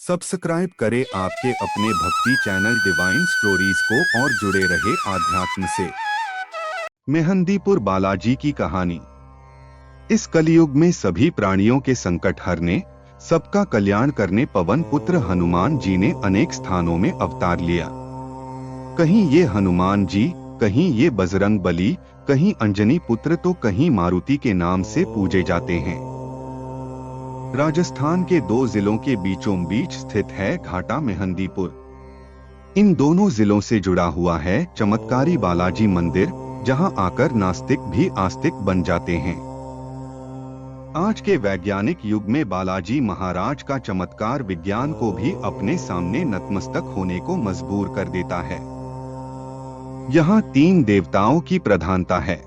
Subscribe करें आपके अपने भक्ति चैनल डिवाइन स्टोरीज को और जुड़े रहे आध्यात्म से। मेहंदीपुर बालाजी की कहानी। इस कलयुग में सभी प्राणियों के संकट हरने, सबका कल्याण करने पवन पुत्र हनुमान जी ने अनेक स्थानों में अवतार लिया। कहीं ये हनुमान जी, कहीं ये बजरंग बली, कहीं अंजनी पुत्र तो कहीं मारुति के नाम से पूजे जाते हैं। राजस्थान के दो जिलों के बीचों बीच स्थित है घाटा मेहंदीपुर। इन दोनों जिलों से जुड़ा हुआ है चमत्कारी बालाजी मंदिर, जहां आकर नास्तिक भी आस्तिक बन जाते हैं। आज के वैज्ञानिक युग में बालाजी महाराज का चमत्कार विज्ञान को भी अपने सामने नतमस्तक होने को मजबूर कर देता है। यहाँ 3 देवताओं की प्रधानता है: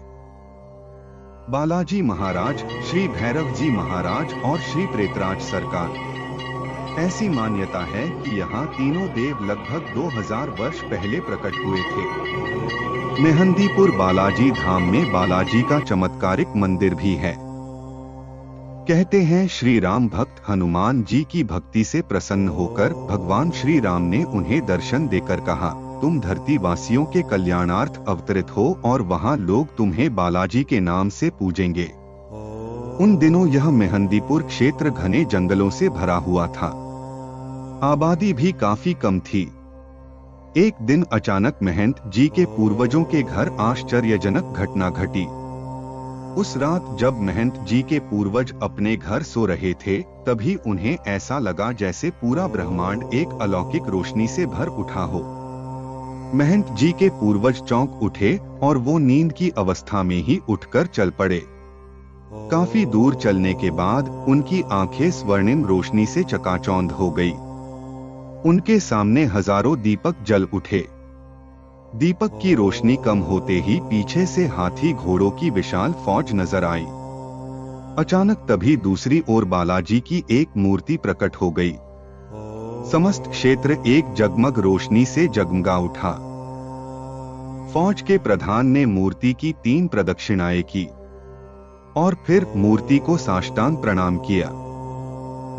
बालाजी महाराज, श्री भैरव जी महाराज और श्री प्रेतराज सरकार। ऐसी मान्यता है कि यहाँ तीनों देव लगभग 2000 वर्ष पहले प्रकट हुए थे। मेहंदीपुर बालाजी धाम में बालाजी का चमत्कारिक मंदिर भी है। कहते हैं श्री राम भक्त हनुमान जी की भक्ति से प्रसन्न होकर भगवान श्री राम ने उन्हें दर्शन देकर कहा, तुम धरती वासियों के कल्याणार्थ अवतरित हो और वहां लोग तुम्हें बालाजी के नाम से पूजेंगे। उन दिनों यह मेहंदीपुर क्षेत्र घने जंगलों से भरा हुआ था। आबादी भी काफी कम थी। एक दिन अचानक महंत जी के पूर्वजों के घर आश्चर्यजनक घटना घटी। उस रात जब महंत जी के पूर्वज अपने घर सो रहे थे, तभी उन्हें ऐसा लगा जैसे पूरा ब्रह्मांड एक अलौकिक रोशनी से भर उठा हो। महंत जी के पूर्वज चौंक उठे और वो नींद की अवस्था में ही उठकर चल पड़े। काफी दूर चलने के बाद उनकी आंखें स्वर्णिम रोशनी से चकाचौंध हो गई। उनके सामने हजारों दीपक जल उठे। दीपक की रोशनी कम होते ही पीछे से हाथी घोड़ों की विशाल फौज नजर आई। अचानक तभी दूसरी ओर बालाजी की एक मूर्ति प्रकट हो गई। समस्त क्षेत्र एक जगमग रोशनी से जगमगा उठा। फौज के प्रधान ने मूर्ति की 3 प्रदक्षिणाएं की और फिर मूर्ति को साष्टांग प्रणाम किया।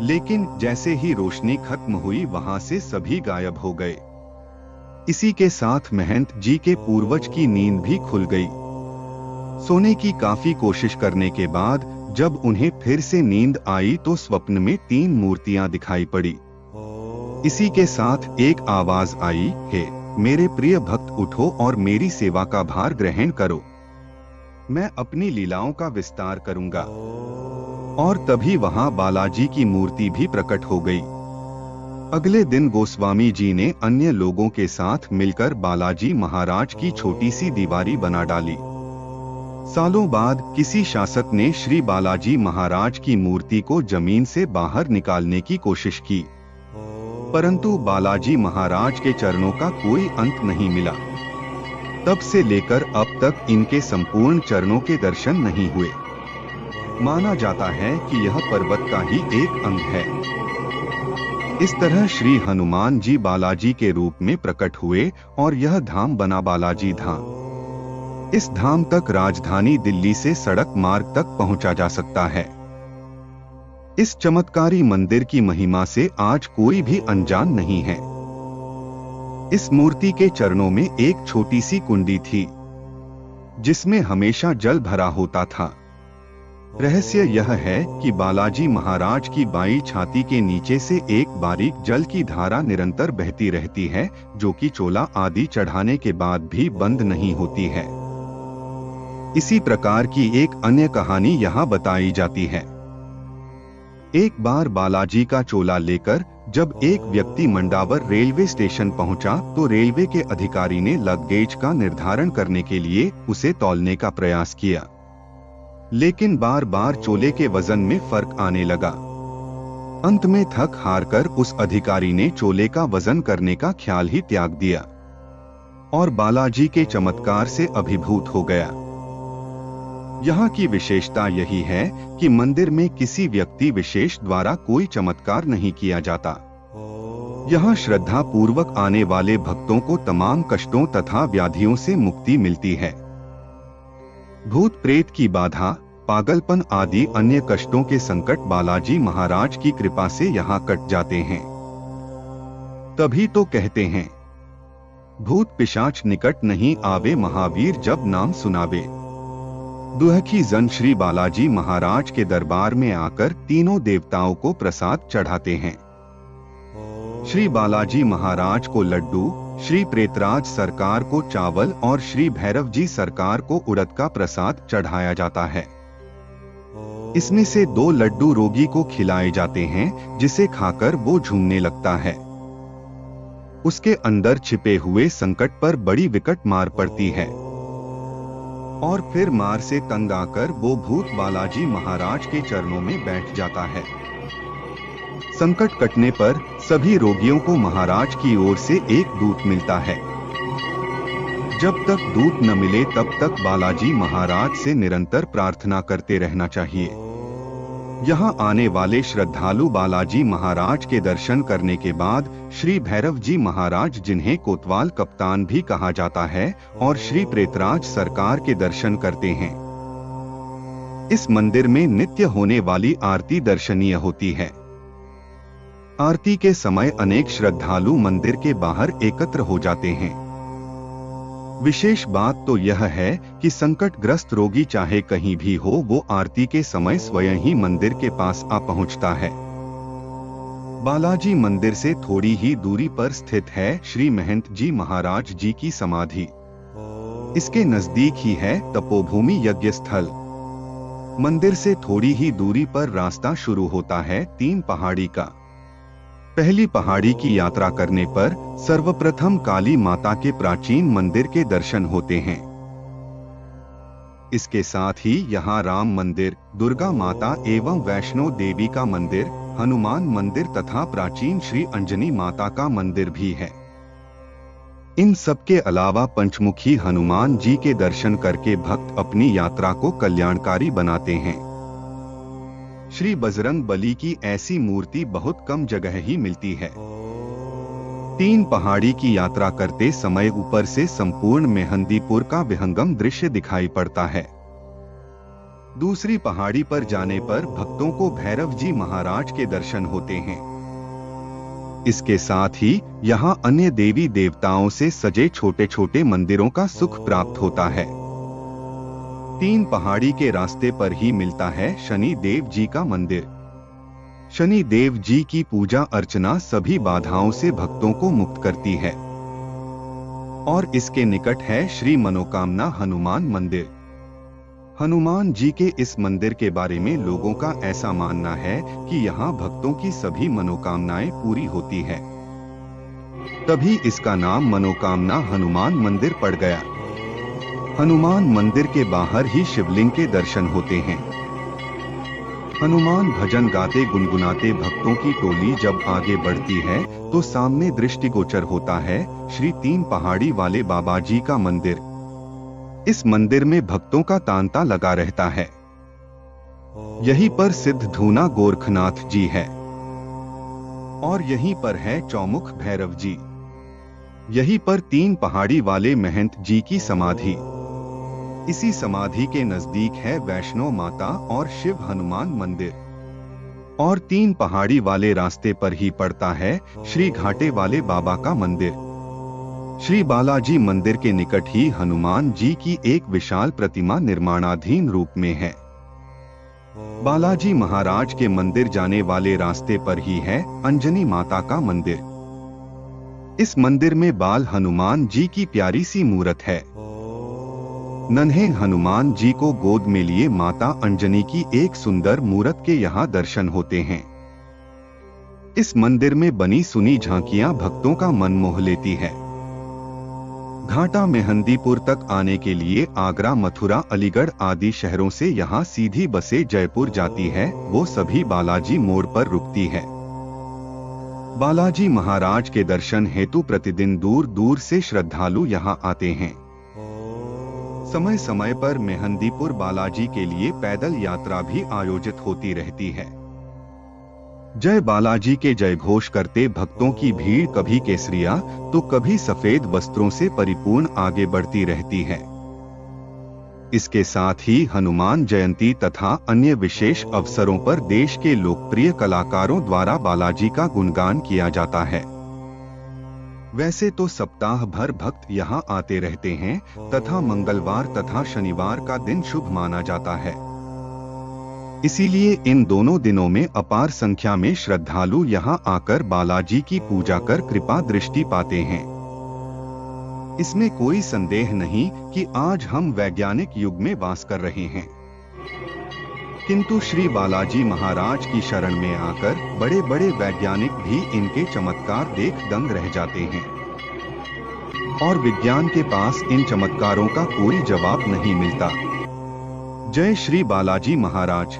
लेकिन जैसे ही रोशनी खत्म हुई, वहां से सभी गायब हो गए। इसी के साथ महंत जी के पूर्वज की नींद भी खुल गई। सोने की काफी कोशिश करने के बाद जब उन्हें फिर से नींद आई तो स्वप्न में 3 मूर्तियां दिखाई पड़ी। इसी के साथ एक आवाज आई, हे मेरे प्रिय भक्त, उठो और मेरी सेवा का भार ग्रहण करो। मैं अपनी लीलाओं का विस्तार करूंगा। और तभी वहां बालाजी की मूर्ति भी प्रकट हो गई। अगले दिन गोस्वामी जी ने अन्य लोगों के साथ मिलकर बालाजी महाराज की छोटी सी दीवारी बना डाली। सालों बाद किसी शासक ने श्री बालाजी महाराज की मूर्ति को जमीन से बाहर निकालने की कोशिश की, परंतु बालाजी महाराज के चरणों का कोई अंत नहीं मिला। तब से लेकर अब तक इनके संपूर्ण चरणों के दर्शन नहीं हुए। माना जाता है कि यह पर्वत का ही एक अंग है। इस तरह श्री हनुमान जी बालाजी के रूप में प्रकट हुए और यह धाम बना बालाजी धाम। इस धाम तक राजधानी दिल्ली से सड़क मार्ग तक पहुंचा जा सकता है। इस चमत्कारी मंदिर की महिमा से आज कोई भी अनजान नहीं है। इस मूर्ति के चरणों में एक छोटी सी कुंडी थी, जिसमें हमेशा जल भरा होता था। रहस्य यह है कि बालाजी महाराज की बाईं छाती के नीचे से एक बारीक जल की धारा निरंतर बहती रहती है, जो कि चोला आदि चढ़ाने के बाद भी बंद नहीं होती है। इसी प्रकार की एक अन्य कहानी यहाँ बताई जाती है। एक बार बालाजी का चोला लेकर जब एक व्यक्ति मंडावर रेलवे स्टेशन पहुंचा, तो रेलवे के अधिकारी ने लगेज का निर्धारण करने के लिए उसे तौलने का प्रयास किया, लेकिन बार बार चोले के वजन में फर्क आने लगा। अंत में थक हार कर उस अधिकारी ने चोले का वजन करने का ख्याल ही त्याग दिया और बालाजी के चमत्कार से अभिभूत हो गया। यहाँ की विशेषता यही है कि मंदिर में किसी व्यक्ति विशेष द्वारा कोई चमत्कार नहीं किया जाता। यहाँ श्रद्धा पूर्वक आने वाले भक्तों को तमाम कष्टों तथा व्याधियों से मुक्ति मिलती है। भूत प्रेत की बाधा, पागलपन आदि अन्य कष्टों के संकट बालाजी महाराज की कृपा से यहाँ कट जाते हैं। तभी तो कहते हैं, भूत पिशाच निकट नहीं आवे, महावीर जब नाम सुनावे। दुहखी जन श्री बालाजी महाराज के दरबार में आकर तीनों देवताओं को प्रसाद चढ़ाते हैं। श्री बालाजी महाराज को लड्डू, श्री प्रेतराज सरकार को चावल और श्री भैरव जी सरकार को उड़द का प्रसाद चढ़ाया जाता है। इसमें से 2 लड्डू रोगी को खिलाए जाते हैं, जिसे खाकर वो झूमने लगता है। उसके अंदर छिपे हुए संकट पर बड़ी विकट मार पड़ती है और फिर मार से तंग आकर वो भूत बालाजी महाराज के चरणों में बैठ जाता है। संकट कटने पर सभी रोगियों को महाराज की ओर से एक दूत मिलता है। जब तक दूत न मिले तब तक बालाजी महाराज से निरंतर प्रार्थना करते रहना चाहिए। यहाँ आने वाले श्रद्धालु बालाजी महाराज के दर्शन करने के बाद श्री भैरव जी महाराज, जिन्हें कोतवाल कप्तान भी कहा जाता है, और श्री प्रेतराज सरकार के दर्शन करते हैं। इस मंदिर में नित्य होने वाली आरती दर्शनीय होती है। आरती के समय अनेक श्रद्धालु मंदिर के बाहर एकत्र हो जाते हैं। विशेष बात तो यह है कि संकटग्रस्त रोगी चाहे कहीं भी हो, वो आरती के समय स्वयं ही मंदिर के पास आ पहुंचता है। बालाजी मंदिर से थोड़ी ही दूरी पर स्थित है श्री महंत जी महाराज जी की समाधि। इसके नजदीक ही है तपोभूमि यज्ञ स्थल। मंदिर से थोड़ी ही दूरी पर रास्ता शुरू होता है 3 पहाड़ी का। पहली पहाड़ी की यात्रा करने पर सर्वप्रथम काली माता के प्राचीन मंदिर के दर्शन होते हैं। इसके साथ ही यहाँ राम मंदिर, दुर्गा माता एवं वैष्णो देवी का मंदिर, हनुमान मंदिर तथा प्राचीन श्री अंजनी माता का मंदिर भी है। इन सब के अलावा पंचमुखी हनुमान जी के दर्शन करके भक्त अपनी यात्रा को कल्याणकारी बनाते हैं। श्री बजरंग बली की ऐसी मूर्ति बहुत कम जगह ही मिलती है। 3 पहाड़ी की यात्रा करते समय ऊपर से संपूर्ण मेहंदीपुर का विहंगम दृश्य दिखाई पड़ता है। दूसरी पहाड़ी पर जाने पर भक्तों को भैरव जी महाराज के दर्शन होते हैं। इसके साथ ही यहाँ अन्य देवी देवताओं से सजे छोटे छोटे मंदिरों का सुख प्राप्त होता है। 3 पहाड़ी के रास्ते पर ही मिलता है शनि देव जी का मंदिर। शनि देव जी की पूजा अर्चना सभी बाधाओं से भक्तों को मुक्त करती है। और इसके निकट है श्री मनोकामना हनुमान मंदिर। हनुमान जी के इस मंदिर के बारे में लोगों का ऐसा मानना है कि यहाँ भक्तों की सभी मनोकामनाएं पूरी होती है। तभी इसका नाम मनोकामना हनुमान मंदिर पड़ गया। हनुमान मंदिर के बाहर ही शिवलिंग के दर्शन होते हैं। हनुमान भजन गाते गुनगुनाते भक्तों की टोली जब आगे बढ़ती है तो सामने दृष्टिगोचर होता है श्री 3 पहाड़ी वाले बाबा जी का मंदिर। इस मंदिर में भक्तों का तांता लगा रहता है। यहीं पर सिद्ध धूना गोरखनाथ जी है और यहीं पर है चौमुख भैरव जी। यहीं पर 3 पहाड़ी वाले महंत जी की समाधि। इसी समाधि के नजदीक है वैष्णो माता और शिव हनुमान मंदिर। और 3 पहाड़ी वाले रास्ते पर ही पड़ता है श्री घाटे वाले बाबा का मंदिर। श्री बालाजी मंदिर के निकट ही हनुमान जी की एक विशाल प्रतिमा निर्माणाधीन रूप में है। बालाजी महाराज के मंदिर जाने वाले रास्ते पर ही है अंजनी माता का मंदिर। इस मंदिर में बाल हनुमान जी की प्यारी सी मूर्त है। नन्हे हनुमान जी को गोद में लिए माता अंजनी की एक सुंदर मूर्त के यहाँ दर्शन होते हैं। इस मंदिर में बनी सुनी झांकियां भक्तों का मन मोह लेती है। घाटा मेहंदीपुर तक आने के लिए आगरा, मथुरा, अलीगढ़ आदि शहरों से यहाँ सीधी बसें जयपुर जाती है। वो सभी बालाजी मोड़ पर रुकती है। बालाजी महाराज के दर्शन हेतु प्रतिदिन दूर दूर से श्रद्धालु यहाँ आते हैं। समय समय पर मेहंदीपुर बालाजी के लिए पैदल यात्रा भी आयोजित होती रहती है। जय बालाजी के जय घोष करते भक्तों की भीड़ कभी केसरिया तो कभी सफेद वस्त्रों से परिपूर्ण आगे बढ़ती रहती है। इसके साथ ही हनुमान जयंती तथा अन्य विशेष अवसरों पर देश के लोकप्रिय कलाकारों द्वारा बालाजी का गुणगान किया जाता है। वैसे तो सप्ताह भर भक्त यहाँ आते रहते हैं तथा मंगलवार तथा शनिवार का दिन शुभ माना जाता है। इसीलिए इन दोनों दिनों में अपार संख्या में श्रद्धालु यहाँ आकर बालाजी की पूजा कर कृपा दृष्टि पाते हैं। इसमें कोई संदेह नहीं कि आज हम वैज्ञानिक युग में वास कर रहे हैं, किंतु श्री बालाजी महाराज की शरण में आकर बड़े बड़े वैज्ञानिक भी इनके चमत्कार देख दंग रह जाते हैं और विज्ञान के पास इन चमत्कारों का कोई जवाब नहीं मिलता। जय श्री बालाजी महाराज।